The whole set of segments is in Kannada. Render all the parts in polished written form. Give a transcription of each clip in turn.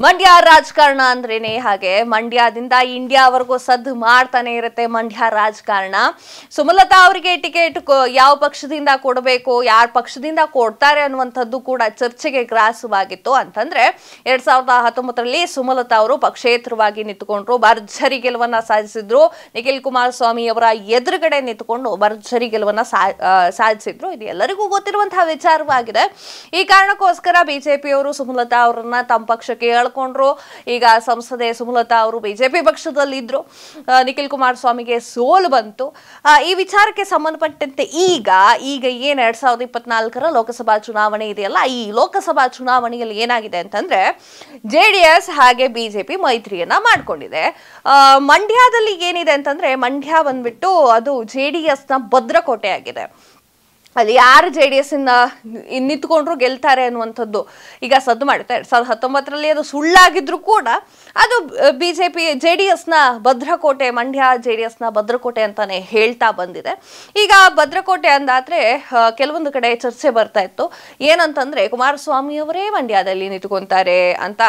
ಮಂಡ್ಯ ರಾಜಕಾರಣ ಅಂದ್ರೇನೆ ಹಾಗೆ ಮಂಡ್ಯದಿಂದ ಇಂಡಿಯಾವರೆಗೂ ಸದ್ದು ಮಾಡ್ತಾನೆ ಇರುತ್ತೆ ಮಂಡ್ಯ ರಾಜಕಾರಣ. ಸುಮಲತಾ ಅವರಿಗೆ ಟಿಕೆಟ್ ಯಾವ ಪಕ್ಷದಿಂದ ಕೊಡಬೇಕು, ಯಾರ ಪಕ್ಷದಿಂದ ಕೊಡ್ತಾರೆ ಅನ್ನುವಂಥದ್ದು ಕೂಡ ಚರ್ಚೆಗೆ ಗ್ರಾಸವಾಗಿತ್ತು. ಅಂತಂದ್ರೆ 2019ರಲ್ಲಿ ಸುಮಲತಾ ಅವರು ಪಕ್ಷೇತರವಾಗಿ ನಿಂತುಕೊಂಡ್ರು, ಭರ್ಜರಿ ಗೆಲುವನ್ನ ಸಾಧಿಸಿದ್ರು. ನಿಖಿಲ್ ಕುಮಾರಸ್ವಾಮಿ ಅವರ ಎದುರುಗಡೆ ನಿಂತುಕೊಂಡು ಭರ್ಜರಿ ಗೆಲುವನ್ನ ಸಾಧಿಸಿದ್ರು. ಇದು ಎಲ್ಲರಿಗೂ ಗೊತ್ತಿರುವಂತಹ ವಿಚಾರವಾಗಿದೆ. ಈ ಕಾರಣಕ್ಕೋಸ್ಕರ ಬಿಜೆಪಿಯವರು ಸುಮಲತಾ ಅವರನ್ನ ತಮ್ಮ ಪಕ್ಷಕ್ಕೆ ಕೊಂಡ್ರು. ಈಗ ಸಂಸದೆ ಸುಮಲತಾ ಅವರು ಬಿಜೆಪಿ ಪಕ್ಷದಲ್ಲಿದ್ರು. ನಿಖಿಲ್ ಕುಮಾರಸ್ವಾಮಿಗೆ ಸೋಲು ಬಂತು. ಈ ವಿಚಾರಕ್ಕೆ ಸಂಬಂಧಪಟ್ಟಂತೆ ಈಗ ಏನ್ 2024ರ ಲೋಕಸಭಾ ಚುನಾವಣೆ ಇದೆಯಲ್ಲ, ಈ ಲೋಕಸಭಾ ಚುನಾವಣೆಯಲ್ಲಿ ಏನಾಗಿದೆ ಅಂತಂದ್ರೆ ಜೆಡಿಎಸ್ ಹಾಗೆ ಬಿಜೆಪಿ ಮೈತ್ರಿಯನ್ನ ಮಾಡ್ಕೊಂಡಿದೆ. ಮಂಡ್ಯದಲ್ಲಿ ಏನಿದೆ ಅಂತಂದ್ರೆ ಮಂಡ್ಯ ಬಂದ್ಬಿಟ್ಟು ಅದು ಜೆಡಿಎಸ್ ನ ಭದ್ರಕೋಟೆ ಆಗಿದೆ. ಅಲ್ಲಿ ಯಾರು JDS ಇಂದ ನಿಂತ್ಕೊಂಡ್ರು ಗೆಲ್ತಾರೆ ಅನ್ನುವಂಥದ್ದು ಈಗ ಸದ್ದು ಮಾಡುತ್ತೆ. 2019ರಲ್ಲಿ ಅದು ಸುಳ್ಳಾಗಿದ್ರು ಕೂಡ ಅದು ಬಿಜೆಪಿ JDS ನ ಭದ್ರಕೋಟೆ, ಮಂಡ್ಯ JDS ನ ಭದ್ರಕೋಟೆ ಅಂತಾನೆ ಹೇಳ್ತಾ ಬಂದಿದೆ. ಈಗ ಭದ್ರಕೋಟೆ ಅಂದಾದ್ರೆ ಕೆಲವೊಂದು ಕಡೆ ಚರ್ಚೆ ಬರ್ತಾ ಇತ್ತು. ಏನಂತಂದ್ರೆ ಕುಮಾರಸ್ವಾಮಿ ಅವರೇ ಮಂಡ್ಯದಲ್ಲಿ ನಿಂತ್ಕೊಂತಾರೆ ಅಂತ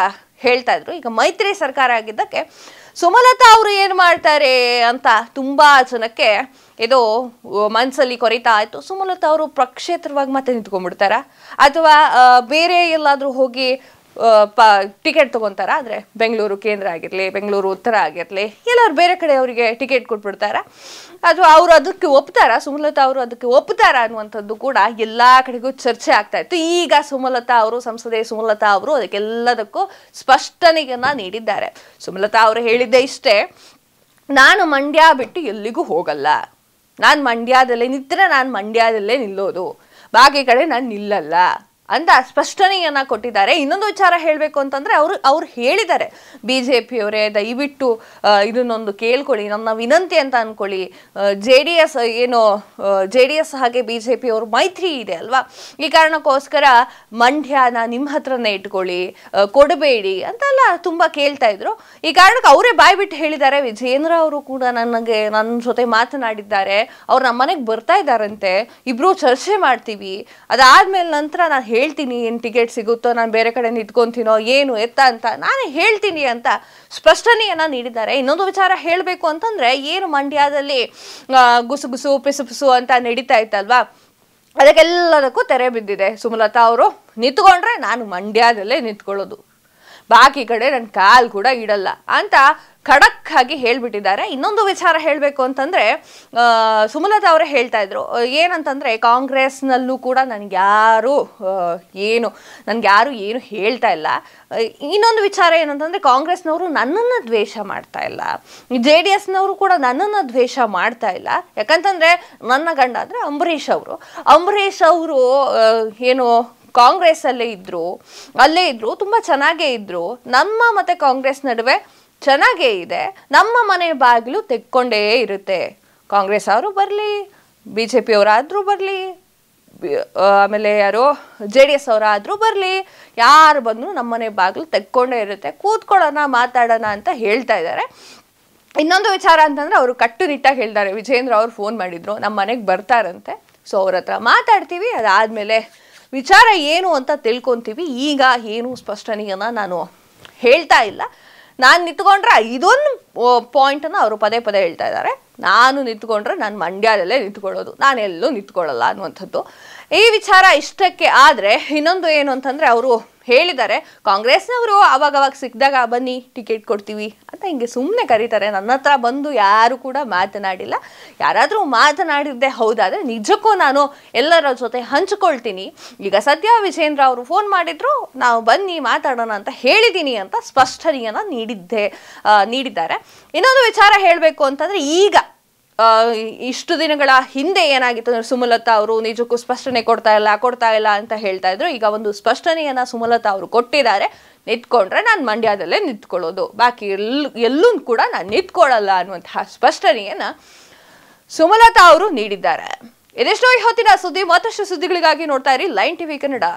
ಹೇಳ್ತಾ ಇದ್ರು. ಈಗ ಮೈತ್ರಿ ಸರ್ಕಾರ ಆಗಿದ್ದಕ್ಕೆ ಸುಮಲತಾ ಅವರು ಏನ್ ಮಾಡ್ತಾರೆ ಅಂತ ತುಂಬಾ ಜನಕ್ಕೆ ಇದು ಮನಸ್ಸಲ್ಲಿ ಕೊರಿತಾ ಆಯ್ತು. ಸುಮಲತಾ ಅವರು ಪಕ್ಷೇತರವಾಗಿ ಮತ್ತೆ ನಿಂತ್ಕೊಂಡ್ಬಿಡ್ತಾರ ಅಥವಾ ಬೇರೆ ಎಲ್ಲಾದ್ರೂ ಹೋಗಿ ಟಿಕೆಟ್ ತಗೊಂತಾರ, ಅಂದ್ರೆ ಬೆಂಗಳೂರು ಕೇಂದ್ರ ಆಗಿರ್ಲಿ, ಬೆಂಗಳೂರು ಉತ್ತರ ಆಗಿರ್ಲಿ, ಎಲ್ಲಾರು ಬೇರೆ ಕಡೆ ಅವರಿಗೆ ಟಿಕೆಟ್ ಕೊಟ್ಬಿಡ್ತಾರ ಅಥವಾ ಅವ್ರು ಅದಕ್ಕೆ ಒಪ್ತಾರ, ಸುಮಲತಾ ಅವರು ಅದಕ್ಕೆ ಒಪ್ತಾರ ಅನ್ನುವಂಥದ್ದು ಕೂಡ ಎಲ್ಲಾ ಕಡೆಗೂ ಚರ್ಚೆ ಆಗ್ತಾ ಇತ್ತು. ಈಗ ಸುಮಲತಾ ಅವರು, ಸಂಸದೆ ಸುಮಲತಾ ಅವರು ಅದಕ್ಕೆಲ್ಲದಕ್ಕೂ ಸ್ಪಷ್ಟನೆಯನ್ನ ನೀಡಿದ್ದಾರೆ. ಸುಮಲತಾ ಅವರು ಹೇಳಿದ್ದೆ ಇಷ್ಟೇ, ನಾನು ಮಂಡ್ಯ ಬಿಟ್ಟು ಎಲ್ಲಿಗೂ ಹೋಗಲ್ಲ, ನಾನು ಮಂಡ್ಯದಲ್ಲೇ ನಿಂತರೆ ನಾನು ಮಂಡ್ಯದಲ್ಲೇ ನಿಲ್ಲೋದು, ಬಾಕಿ ಕಡೆ ನಾನು ನಿಲ್ಲಲ್ಲ ಅಂತ ಸ್ಪಷ್ಟನೆಯನ್ನ ಕೊಟ್ಟಿದ್ದಾರೆ. ಇನ್ನೊಂದು ವಿಚಾರ ಹೇಳಬೇಕು ಅಂತಂದ್ರೆ ಅವ್ರು ಹೇಳಿದ್ದಾರೆ, ಬಿಜೆಪಿಯವರೇ ದಯವಿಟ್ಟು ಇದನ್ನೊಂದು ಕೇಳ್ಕೊಳ್ಳಿ, ನನ್ನ ವಿನಂತಿ ಅಂತ ಅನ್ಕೊಳ್ಳಿ. JDS ಹಾಗೆ ಬಿಜೆಪಿ ಅವರು ಮೈತ್ರಿ ಇದೆ ಅಲ್ವಾ, ಈ ಕಾರಣಕ್ಕೋಸ್ಕರ ಮಂಡ್ಯನ ನಿಮ್ಮ ಹತ್ರನೇ ಇಟ್ಕೊಳ್ಳಿ, ಕೊಡಬೇಡಿ ಅಂತೆಲ್ಲ ತುಂಬಾ ಕೇಳ್ತಾ ಇದ್ರು. ಈ ಕಾರಣಕ್ಕೆ ಅವರೇ ಬಾಯ್ ಬಿಟ್ಟು ಹೇಳಿದ್ದಾರೆ. ವಿಜೇಂದ್ರ ಅವರು ಕೂಡ ನನ್ನ ಜೊತೆ ಮಾತನಾಡಿದ್ದಾರೆ, ಅವ್ರು ನಮ್ಮ ಮನೆಗೆ ಬರ್ತಾ ಇದ್ದಾರಂತೆ, ಇಬ್ರು ಚರ್ಚೆ ಮಾಡ್ತೀವಿ, ಅದಾದ್ಮೇಲೆ ನಂತರ ನಾನು ಹೇಳ್ತೀನಿ ಏನು ಟಿಕೆಟ್ ಸಿಗುತ್ತೋ, ನಾನು ಬೇರೆ ಕಡೆ ನಿಂತ್ಕೊಂತೀನೋ ಏನು ಎತ್ತ ಅಂತ ನಾನು ಹೇಳ್ತೀನಿ ಅಂತ ಸ್ಪಷ್ಟನೆಯನ್ನ ನೀಡಿದ್ದಾರೆ. ಇನ್ನೊಂದು ವಿಚಾರ ಹೇಳಬೇಕು ಅಂತಂದ್ರೆ ಏನು ಮಂಡ್ಯದಲ್ಲಿ ಗುಸುಗುಸು ಪಿಸುಪಿಸು ಅಂತ ನಡೀತಾ ಇತ್ತಲ್ವಾ, ಅದಕ್ಕೆಲ್ಲದಕ್ಕೂ ತೆರೆ ಬಿದ್ದಿದೆ. ಸುಮಲತಾ ಅವರು ನಿಂತ್ಕೊಂಡ್ರೆ ನಾನು ಮಂಡ್ಯದಲ್ಲೇ ನಿಂತ್ಕೊಳ್ಳೋದು, ಬಾಕಿ ಕಡೆ ನನ್ನ ಕಾಲ್ ಕೂಡ ಇಡಲ್ಲ ಅಂತ ಖಡಕ್ ಆಗಿ ಹೇಳ್ಬಿಟ್ಟಿದ್ದಾರೆ. ಇನ್ನೊಂದು ವಿಚಾರ ಹೇಳಬೇಕು ಅಂತಂದ್ರೆ ಸುಮಲತಾ ಅವರೇ ಹೇಳ್ತಾ ಇದ್ರು ಏನಂತಂದ್ರೆ ಕಾಂಗ್ರೆಸ್ನಲ್ಲೂ ಕೂಡ ನನ್ಗ್ಯಾರು ಏನು ಹೇಳ್ತಾ ಇಲ್ಲ. ಇನ್ನೊಂದು ವಿಚಾರ ಏನಂತಂದ್ರೆ ಕಾಂಗ್ರೆಸ್ನವರು ನನ್ನನ್ನು ದ್ವೇಷ ಮಾಡ್ತಾ ಇಲ್ಲ, JDSನವರು ಕೂಡ ನನ್ನನ್ನು ದ್ವೇಷ ಮಾಡ್ತಾ ಇಲ್ಲ. ಯಾಕಂತಂದ್ರೆ ನನ್ನ ಗಂಡ ಅಂದ್ರೆ ಅಂಬರೀಷ್ ಅವರು ಏನು ಕಾಂಗ್ರೆಸ್ ಅಲ್ಲೇ ಇದ್ರು, ತುಂಬಾ ಚೆನ್ನಾಗೇ ಇದ್ರು. ನಮ್ಮ ಮತ್ತೆ ಕಾಂಗ್ರೆಸ್ ನಡುವೆ ಚೆನ್ನಾಗೇ ಇದೆ, ನಮ್ಮ ಮನೆ ಬಾಗಿಲು ತೆಕ್ಕೊಂಡೇ ಇರುತ್ತೆ. ಕಾಂಗ್ರೆಸ್ ಅವರು ಬರಲಿ, BJP ಅವರಾದ್ರೂ ಬರಲಿ, ಆಮೇಲೆ ಯಾರೋ JDS ಅವರಾದ್ರೂ ಬರಲಿ, ಯಾರು ಬಂದ್ರು ನಮ್ಮನೆ ಬಾಗಿಲು ತೆಕ್ಕೊಂಡೇ ಇರುತ್ತೆ, ಕೂತ್ಕೊಳ್ಳೋಣ ಮಾತಾಡೋಣ ಅಂತ ಹೇಳ್ತಾ ಇದ್ದಾರೆ. ಇನ್ನೊಂದು ವಿಚಾರ ಅಂತಂದ್ರೆ ಅವರು ಕಟ್ಟುನಿಟ್ಟಾಗಿ ಹೇಳ್ತಾರೆ. ವಿಜೇಂದ್ರ ಅವ್ರು ಫೋನ್ ಮಾಡಿದ್ರು, ನಮ್ಮ ಮನೆಗೆ ಬರ್ತಾರಂತೆ, ಸೊ ಅವ್ರ ಹತ್ರ ಮಾತಾಡ್ತೀವಿ, ಅದಾದ್ಮೇಲೆ ವಿಚಾರ ಏನು ಅಂತ ತಿಳ್ಕೊಂತೀವಿ. ಈಗ ಏನು ಸ್ಪಷ್ಟನೆಯನ್ನ ನಾನು ಹೇಳ್ತಾ ಇಲ್ಲ. ನಾನು ನಿಂತ್ಕೊಂಡ್ರೆ ಇದೊಂದು ಪಾಯಿಂಟನ್ನು ಅವರು ಪದೇ ಹೇಳ್ತಾ ಇದ್ದಾರೆ, ನಾನು ನಿಂತ್ಕೊಂಡ್ರೆ ನಾನು ಮಂಡ್ಯದಲ್ಲೇ ನಿಂತ್ಕೊಳ್ಳೋದು, ನಾನು ಎಲ್ಲೂ ನಿಂತ್ಕೊಳ್ಳಲ್ಲ ಅನ್ನುವಂಥದ್ದು. ಈ ವಿಚಾರ ಇಷ್ಟಕ್ಕೆ ಆದರೆ ಇನ್ನೊಂದು ಏನು ಅಂತಂದ್ರೆ ಅವರು ಹೇಳಿದ್ದಾರೆ, ಕಾಂಗ್ರೆಸ್ನವರು ಅವಾಗವಾಗ ಸಿಕ್ಕಿದಾಗ ಬನ್ನಿ ಟಿಕೆಟ್ ಕೊಡ್ತೀವಿ ಅಂತ ಹಿಂಗೆ ಸುಮ್ಮನೆ ಕರೀತಾರೆ. ನನ್ನ ಹತ್ರ ಬಂದು ಯಾರು ಕೂಡ ಮಾತನಾಡಿಲ್ಲ. ಯಾರಾದರೂ ಮಾತನಾಡಿದ್ದೆ ಹೌದಾದ್ರೆ ನಿಜಕ್ಕೂ ನಾನು ಎಲ್ಲರ ಜೊತೆ ಹಂಚ್ಕೊಳ್ತೀನಿ. ಈಗ ಸದ್ಯ ವಿಜೇಂದ್ರ ಅವರು ಫೋನ್ ಮಾಡಿದ್ರು, ನಾವು ಬನ್ನಿ ಮಾತಾಡೋಣ ಅಂತ ಹೇಳಿದ್ದೀನಿ ಅಂತ ಸ್ಪಷ್ಟನೆಯನ್ನ ನೀಡಿದ್ದಾರೆ. ಇನ್ನೊಂದು ವಿಚಾರ ಹೇಳಬೇಕು ಅಂತಂದ್ರೆ ಈಗ ಇಷ್ಟು ದಿನಗಳ ಹಿಂದೆ ಏನಾಗಿತ್ತು ಅಂದ್ರೆ ಸುಮಲತಾ ಅವರು ನಿಜಕ್ಕೂ ಸ್ಪಷ್ಟನೆ ಕೊಡ್ತಾ ಇಲ್ಲ ಅಂತ ಹೇಳ್ತಾ ಇದ್ರು. ಈಗ ಒಂದು ಸ್ಪಷ್ಟನೆಯನ್ನ ಸುಮಲತಾ ಅವರು ಕೊಟ್ಟಿದ್ದಾರೆ, ನಿಂತ್ಕೊಂಡ್ರೆ ನಾನು ಮಂಡ್ಯದಲ್ಲೇ ನಿಂತ್ಕೊಳ್ಳೋದು, ಬಾಕಿ ಎಲ್ಲೂ ಕೂಡ ನಾನು ನಿಂತ್ಕೊಳ್ಳಲ್ಲ ಅನ್ನುವಂತಹ ಸ್ಪಷ್ಟನೆಯನ್ನ ಸುಮಲತಾ ಅವರು ನೀಡಿದ್ದಾರೆ. ಇದೆಷ್ಟೋ ಈ ಹೊತ್ತಿನ ಸುದ್ದಿ. ಮತ್ತಷ್ಟು ಸುದ್ದಿಗಳಿಗಾಗಿ ನೋಡ್ತಾ ಇರಿ ಲೈನ್ ಟಿವಿ ಕನ್ನಡ.